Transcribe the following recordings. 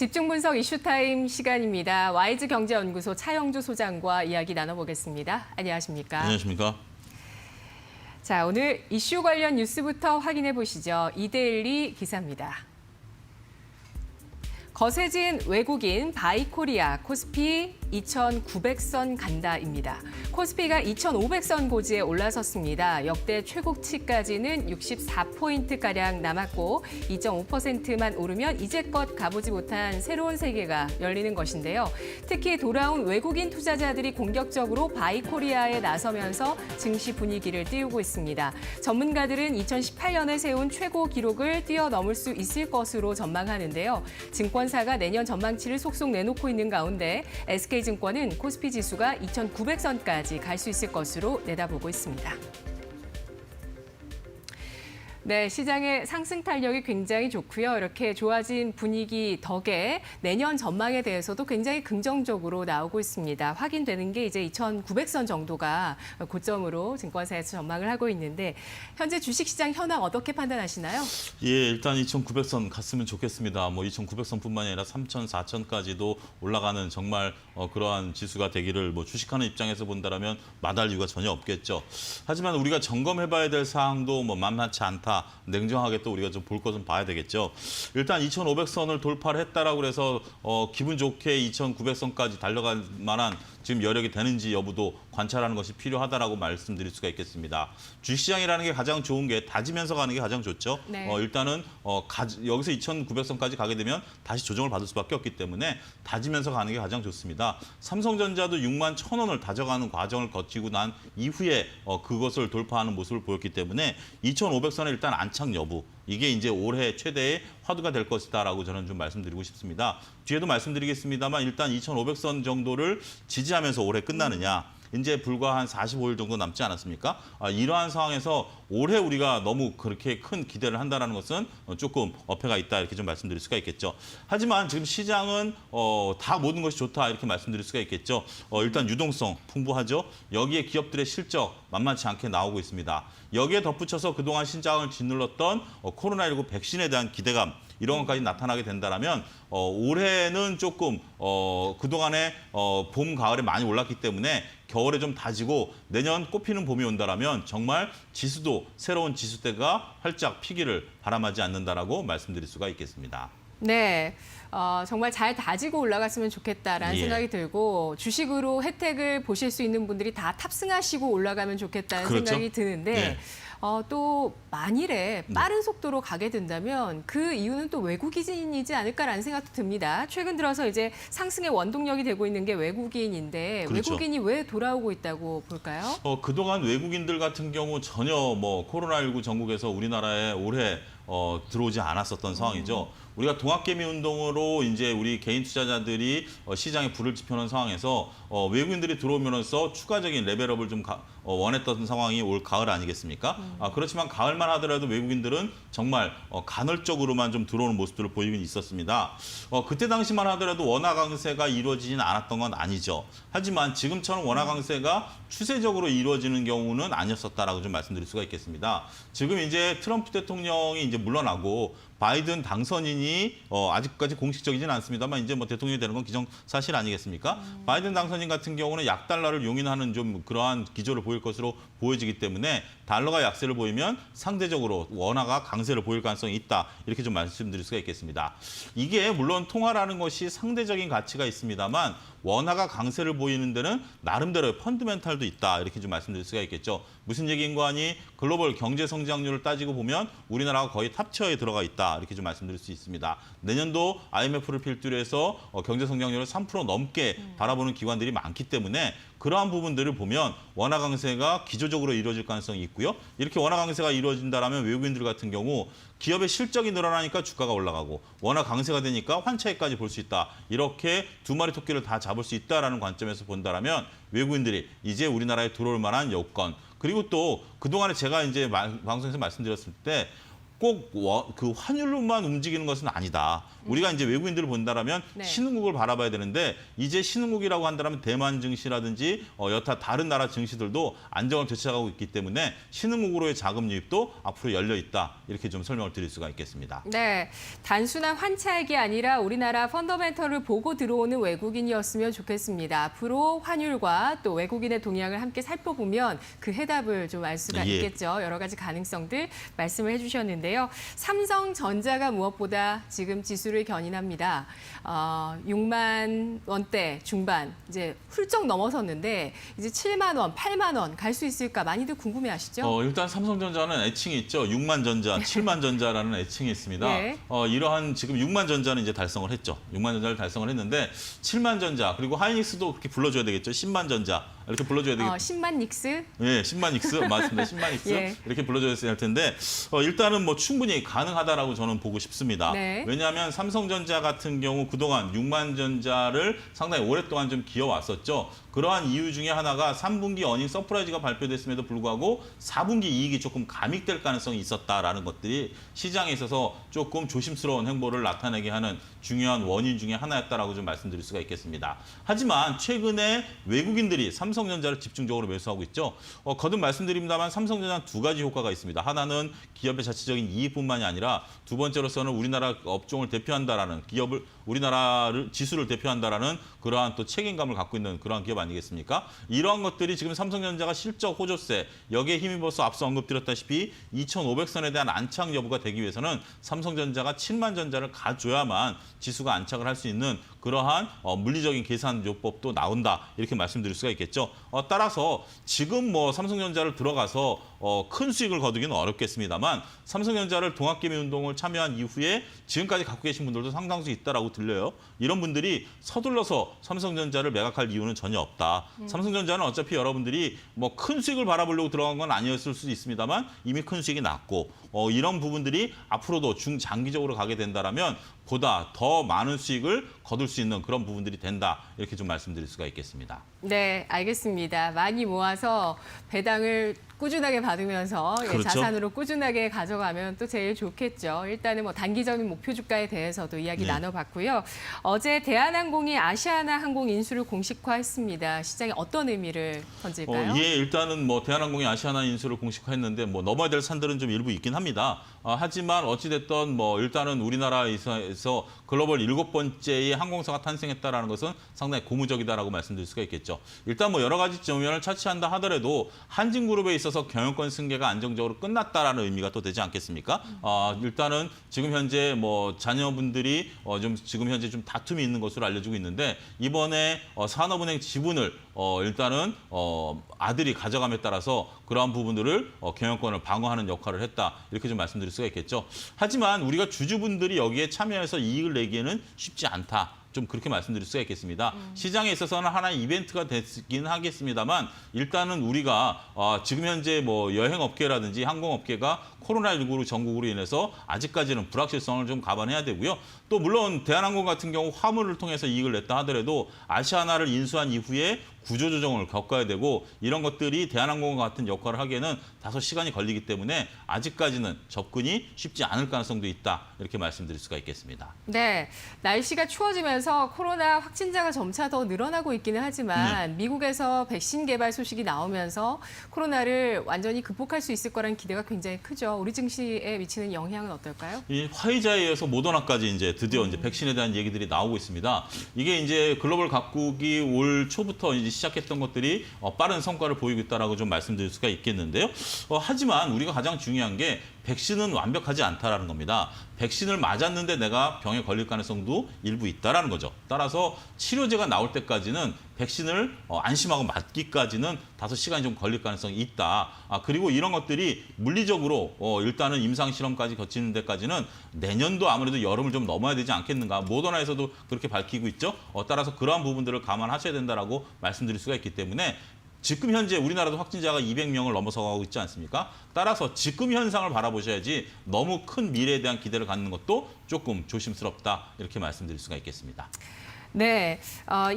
집중 분석 이슈타임 시간입니다. 와이즈 경제연구소 차영주 소장과 이야기 나눠보겠습니다. 안녕하십니까? 안녕하십니까? 자, 오늘 이슈 관련 뉴스부터 확인해 보시죠. 이데일리 기사입니다. 거세진 외국인 바이코리아 코스피 2,900선 간다입니다. 코스피가 2,500선 고지에 올라섰습니다. 역대 최고치까지는 64포인트가량 남았고 2.5%만 오르면 이제껏 가보지 못한 새로운 세계가 열리는 것인데요. 특히 돌아온 외국인 투자자들이 공격적으로 바이코리아에 나서면서 증시 분위기를 띄우고 있습니다. 전문가들은 2018년에 세운 최고 기록을 뛰어넘을 수 있을 것으로 전망하는데요. 증권사가 내년 전망치를 속속 내놓고 있는 가운데 SK증권은 코스피 지수가 2,900선까지 갈 수 있을 것으로 내다보고 있습니다. 네, 시장의 상승 탄력이 굉장히 좋고요. 이렇게 좋아진 분위기 덕에 내년 전망에 대해서도 굉장히 긍정적으로 나오고 있습니다. 확인되는 게 이제 2,900선 정도가 고점으로 증권사에서 전망을 하고 있는데 현재 주식시장 현황 어떻게 판단하시나요? 예, 일단 2,900선 갔으면 좋겠습니다. 2,900선뿐만이 아니라 3,000, 4,000까지도 올라가는 정말 그러한 지수가 되기를 주식하는 입장에서 본다라면 마다할 이유가 전혀 없겠죠. 하지만 우리가 점검해봐야 될 사항도 만만치 않다. 냉정하게 또 우리가 좀 볼 것은 봐야 되겠죠. 일단 2,500선을 돌파를 했다라고 해서 기분 좋게 2,900선까지 달려갈 만한 지금 여력이 되는지 여부도 관찰하는 것이 필요하다라고 말씀드릴 수가 있겠습니다. 주식시장이라는 게 가장 좋은 게 다지면서 가는 게 가장 좋죠. 네. 일단은 여기서 2,900선까지 가게 되면 다시 조정을 받을 수밖에 없기 때문에 다지면서 가는 게 가장 좋습니다. 삼성전자도 6만 1,000원을 다져가는 과정을 거치고 난 이후에 그것을 돌파하는 모습을 보였기 때문에 2,500선의 일단 안착 여부, 이게 이제 올해 최대의 화두가 될 것이다라고 저는 좀 말씀드리고 싶습니다. 뒤에도 말씀드리겠습니다만 일단 2,500선 정도를 지지하면서 올해 끝나느냐. 이제 불과 한 45일 정도 남지 않았습니까? 이러한 상황에서 올해 우리가 너무 그렇게 큰 기대를 한다는 것은 조금 어폐가 있다 이렇게 좀 말씀드릴 수가 있겠죠. 하지만 지금 시장은 다 모든 것이 좋다 이렇게 말씀드릴 수가 있겠죠. 일단 유동성 풍부하죠. 여기에 기업들의 실적 만만치 않게 나오고 있습니다. 여기에 덧붙여서 그동안 신장을 짓눌렀던 코로나19 백신에 대한 기대감 이런 것까지 나타나게 된다면 올해는 조금 그동안에 봄, 가을에 많이 올랐기 때문에 겨울에 좀 다지고 내년 꽃피는 봄이 온다면 정말 지수도 새로운 지수대가 활짝 피기를 바람하지 않는다라고 말씀드릴 수가 있겠습니다. 네, 정말 잘 다지고 올라갔으면 좋겠다라는 생각이 들고 주식으로 혜택을 보실 수 있는 분들이 다 탑승하시고 올라가면 좋겠다는 그렇죠? 생각이 드는데 네. 또 만일에 빠른 속도로 가게 된다면 그 이유는 또 외국인이지 않을까라는 생각도 듭니다. 최근 들어서 이제 상승의 원동력이 되고 있는 게 외국인인데 그렇죠. 외국인이 왜 돌아오고 있다고 볼까요? 그동안 외국인들 같은 경우 전혀 코로나19 전국에서 우리나라에 올해 들어오지 않았었던 상황이죠. 우리가 동학개미 운동으로 이제 우리 개인 투자자들이 시장에 불을 지펴놓은 상황에서 외국인들이 들어오면서 추가적인 레벨업을 좀 원했던 상황이 올 가을 아니겠습니까? 그렇지만 가을만 하더라도 외국인들은 정말 간헐적으로만 좀 들어오는 모습들을 보이긴 있었습니다. 그때 당시만 하더라도 원화 강세가 이루어지진 않았던 건 아니죠. 하지만 지금처럼 원화 강세가 추세적으로 이루어지는 경우는 아니었었다라고 좀 말씀드릴 수가 있겠습니다. 지금 이제 트럼프 대통령이 이제 물러나고 바이든 당선인이 아직까지 공식적이진 않습니다만 이제 대통령이 되는 건 기정사실 아니겠습니까? 바이든 당선인 같은 경우는 약달러를 용인하는 좀 그러한 기조를 보일 것으로 보여지기 때문에 달러가 약세를 보이면 상대적으로 원화가 강세를 보일 가능성이 있다. 이렇게 좀 말씀드릴 수가 있겠습니다. 이게 물론 통화라는 것이 상대적인 가치가 있습니다만 원화가 강세를 보이는 데는 나름대로의 펀드멘탈도 있다. 이렇게 좀 말씀드릴 수가 있겠죠. 무슨 얘기인가 하니 글로벌 경제 성장률을 따지고 보면 우리나라가 거의 탑티어에 들어가 있다. 이렇게 좀 말씀드릴 수 있습니다. 내년도 IMF를 필두로 해서 경제 성장률을 3% 넘게 바라보는 기관들이 많기 때문에 그러한 부분들을 보면 원화 강세가 기조적으로 이루어질 가능성이 있고요. 이렇게 원화 강세가 이루어진다면 외국인들 같은 경우 기업의 실적이 늘어나니까 주가가 올라가고 원화 강세가 되니까 환차익까지 볼 수 있다. 이렇게 두 마리 토끼를 다 잡을 수 있다라는 관점에서 본다면 외국인들이 이제 우리나라에 들어올 만한 여건 그리고 또 그동안에 제가 이제 방송에서 말씀드렸을 때 꼭 그 환율로만 움직이는 것은 아니다. 우리가 이제 외국인들을 본다라면 네. 신흥국을 바라봐야 되는데 이제 신흥국이라고 한다면 대만 증시라든지 여타 다른 나라 증시들도 안정을 되찾아가고 있기 때문에 신흥국으로의 자금 유입도 앞으로 열려 있다. 이렇게 좀 설명을 드릴 수가 있겠습니다. 네, 단순한 환차익이 아니라 우리나라 펀더멘털을 보고 들어오는 외국인이었으면 좋겠습니다. 앞으로 환율과 또 외국인의 동향을 함께 살펴보면 그 해답을 좀 알 수가 예. 있겠죠. 여러 가지 가능성들 말씀을 해주셨는데요. 삼성전자가 무엇보다 지금 지수를 견인합니다. 6만 원대 중반 이제 훌쩍 넘어섰는데 이제 7만 원, 8만 원 갈 수 있을까 많이들 궁금해하시죠? 일단 삼성전자는 애칭이 있죠. 6만 전자, 7만 전자라는 애칭이 있습니다. 네. 이러한 지금 6만 전자는 이제 달성을 했죠. 6만 전자를 달성을 했는데 7만 전자 그리고 하이닉스도 그렇게 불러줘야 되겠죠. 10만 전자 이렇게 불러줘야 되겠죠. 10만 닉스? 예, 10만 익스 맞습니다. 10만 익스 예. 이렇게 불러줘야 할 텐데 일단은 뭐 충분히 가능하다라고 저는 보고 싶습니다. 네. 왜냐하면 삼성전자 같은 경우 그동안 6만 전자를 상당히 오랫동안 좀 기어왔었죠. 그러한 이유 중에 하나가 3분기 어닝 서프라이즈가 발표됐음에도 불구하고 4분기 이익이 조금 감익될 가능성이 있었다라는 것들이 시장에 있어서 조금 조심스러운 행보를 나타내게 하는 중요한 원인 중에 하나였다라고 좀 말씀드릴 수가 있겠습니다. 하지만 최근에 외국인들이 삼성전자를 집중적으로 매수하고 있죠. 거듭 말씀드립니다만 삼성전자는 두 가지 효과가 있습니다. 하나는 기업의 자체적인 이익뿐만이 아니라 두 번째로서는 우리나라 업종을 대표한다라는 기업을 우리나라를 지수를 대표한다라는 그러한 또 책임감을 갖고 있는 그러한 기업 아니겠습니까? 이러한 것들이 지금 삼성전자가 실적 호조세 여기에 힘입어서 앞서 언급드렸다시피 2,500선에 대한 안착 여부가 되기 위해서는 삼성전자가 7만 전자를 가져야만 지수가 안착을 할 수 있는 그러한 물리적인 계산 요법도 나온다 이렇게 말씀드릴 수가 있겠죠. 따라서 지금 뭐 삼성전자를 들어가서 큰 수익을 거두기는 어렵겠습니다만 삼성전자를 동학개미운동을 참여한 이후에 지금까지 갖고 계신 분들도 상당수 있다라고 들려요. 이런 분들이 서둘러서 삼성전자를 매각할 이유는 전혀 없다. 삼성전자는 어차피 여러분들이 뭐 큰 수익을 바라보려고 들어간 건 아니었을 수도 있습니다만 이미 큰 수익이 났고 이런 부분들이 앞으로도 중장기적으로 가게 된다라면 보다 더 많은 수익을 거둘 수 있는 그런 부분들이 된다. 이렇게 좀 말씀드릴 수가 있겠습니다. 네, 알겠습니다. 많이 모아서 배당을 꾸준하게 받으면서 그렇죠. 자산으로 꾸준하게 가져가면 또 제일 좋겠죠. 일단은 뭐 단기적인 목표 주가에 대해서도 이야기 네. 나눠봤고요. 어제 대한항공이 아시아나항공 인수를 공식화했습니다. 시장에 어떤 의미를 던질까요? 예, 일단은 뭐 대한항공이 아시아나 인수를 공식화했는데 뭐 넘어야 될 산들은 좀 일부 있긴 합니다. 하지만 어찌됐든 뭐 일단은 우리나라에서 글로벌 7번째의 항공사가 탄생했다라는 것은 상당히 고무적이다라고 말씀드릴 수가 있겠죠. 일단 뭐 여러 가지 점을 차치한다 하더라도 한진그룹에 있어서 경영권 승계가 안정적으로 끝났다라는 의미가 또 되지 않겠습니까? 일단은 지금 현재 뭐 자녀분들이 좀 지금 현재 좀 다툼이 있는 것으로 알려지고 있는데 이번에 산업은행 지분을 일단은 아들이 가져감에 따라서 그러한 부분들을 경영권을 방어하는 역할을 했다. 이렇게 좀 말씀드릴 수가 있겠죠. 하지만 우리가 주주분들이 여기에 참여해서 이익을 내기에는 쉽지 않다. 좀 그렇게 말씀드릴 수가 있겠습니다. 시장에 있어서는 하나의 이벤트가 됐긴 하겠습니다만 일단은 우리가 지금 현재 뭐 여행업계라든지 항공업계가 코로나19로 전국으로 인해서 아직까지는 불확실성을 좀 감안해야 되고요. 또 물론 대한항공 같은 경우 화물을 통해서 이익을 냈다 하더라도 아시아나를 인수한 이후에 구조조정을 겪어야 되고 이런 것들이 대한항공과 같은 역할을 하기에는 다소 시간이 걸리기 때문에 아직까지는 접근이 쉽지 않을 가능성도 있다. 이렇게 말씀드릴 수가 있겠습니다. 네, 날씨가 추워지면서 코로나 확진자가 점차 더 늘어나고 있기는 하지만 미국에서 백신 개발 소식이 나오면서 코로나를 완전히 극복할 수 있을 거라는 기대가 굉장히 크죠. 우리 증시에 미치는 영향은 어떨까요? 이 화이자에 이어서 모더나까지 이제 드디어 이제 백신에 대한 얘기들이 나오고 있습니다. 이게 이제 글로벌 각국이 올 초부터 이제 시작했던 것들이 빠른 성과를 보이고 있다라고 좀 말씀드릴 수가 있겠는데요. 하지만 우리가 가장 중요한 게 백신은 완벽하지 않다라는 겁니다. 백신을 맞았는데 내가 병에 걸릴 가능성도 일부 있다라는 거죠. 따라서 치료제가 나올 때까지는 백신을 안심하고 맞기까지는 다소 시간이 좀 걸릴 가능성이 있다. 그리고 이런 것들이 물리적으로 일단은 임상실험까지 거치는 데까지는 내년도 아무래도 여름을 좀 넘어야 되지 않겠는가. 모더나에서도 그렇게 밝히고 있죠. 따라서 그러한 부분들을 감안하셔야 된다라고 말씀드릴 수가 있기 때문에 지금 현재 우리나라도 확진자가 200명을 넘어서가고 있지 않습니까? 따라서 지금 현상을 바라보셔야지 너무 큰 미래에 대한 기대를 갖는 것도 조금 조심스럽다. 이렇게 말씀드릴 수가 있겠습니다. 네,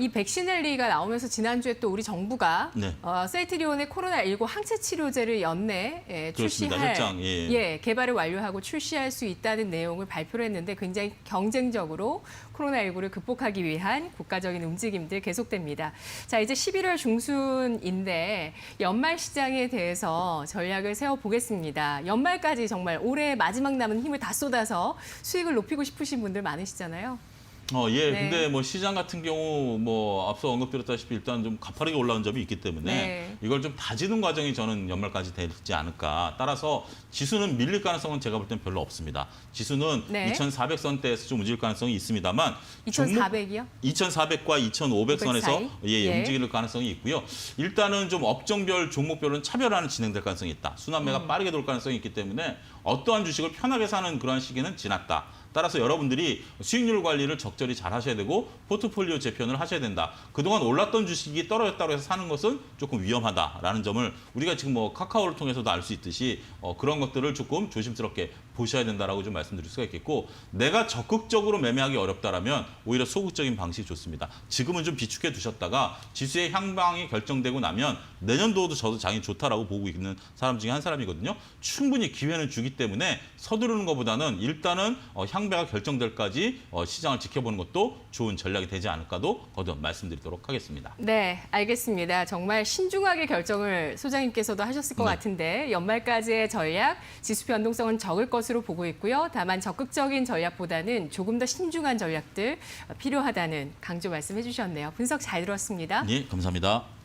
이 백신엘리가 나오면서 지난주에 또 우리 정부가 네. 셀트리온의 코로나19 항체 치료제를 연내 그렇습니다. 출시할 협상, 예. 개발을 완료하고 출시할 수 있다는 내용을 발표를 했는데 굉장히 경쟁적으로 코로나19를 극복하기 위한 국가적인 움직임들 계속됩니다. 자, 이제 11월 중순인데 연말 시장에 대해서 전략을 세워보겠습니다. 연말까지 정말 올해 마지막 남은 힘을 다 쏟아서 수익을 높이고 싶으신 분들 많으시잖아요. 예. 네. 근데 뭐 시장 같은 경우 뭐 앞서 언급드렸다시피 일단 좀 가파르게 올라온 점이 있기 때문에 네. 이걸 좀 다지는 과정이 저는 연말까지 되지 않을까. 따라서 지수는 밀릴 가능성은 제가 볼 땐 별로 없습니다. 지수는 네. 2,400선대에서 좀 움직일 가능성이 있습니다만 2,400이요? 2,400과 2,500선에서 사이? 예. 움직일 가능성이 있고요. 일단은 좀 업종별, 종목별은 차별화는 진행될 가능성이 있다. 순환매가 빠르게 돌 가능성이 있기 때문에 어떠한 주식을 편하게 사는 그러한 시기는 지났다. 따라서 여러분들이 수익률 관리를 적절히 잘 하셔야 되고 포트폴리오 재편을 하셔야 된다. 그동안 올랐던 주식이 떨어졌다고 해서 사는 것은 조금 위험하다라는 점을 우리가 지금 뭐 카카오를 통해서도 알 수 있듯이 그런 것들을 조금 조심스럽게 보셔야 된다라고 좀 말씀드릴 수가 있겠고, 내가 적극적으로 매매하기 어렵다라면 오히려 소극적인 방식이 좋습니다. 지금은 좀 비축해 두셨다가 지수의 향방이 결정되고 나면 내년도도 저도 장이 좋다라고 보고 있는 사람 중에 한 사람이거든요. 충분히 기회는 주기 때문에 서두르는 것보다는 일단은 향배가 결정될까지 시장을 지켜보는 것도 좋은 전략이 되지 않을까도 거듭 말씀드리도록 하겠습니다. 네, 알겠습니다. 정말 신중하게 결정을 소장님께서도 하셨을 것 네. 같은데 연말까지의 전략, 지수 변동성은 적을 것으로 보고 있고요. 다만 적극적인 전략보다는 조금 더 신중한 전략들 필요하다는 강조 말씀해 주셨네요. 분석 잘 들었습니다. 네, 감사합니다.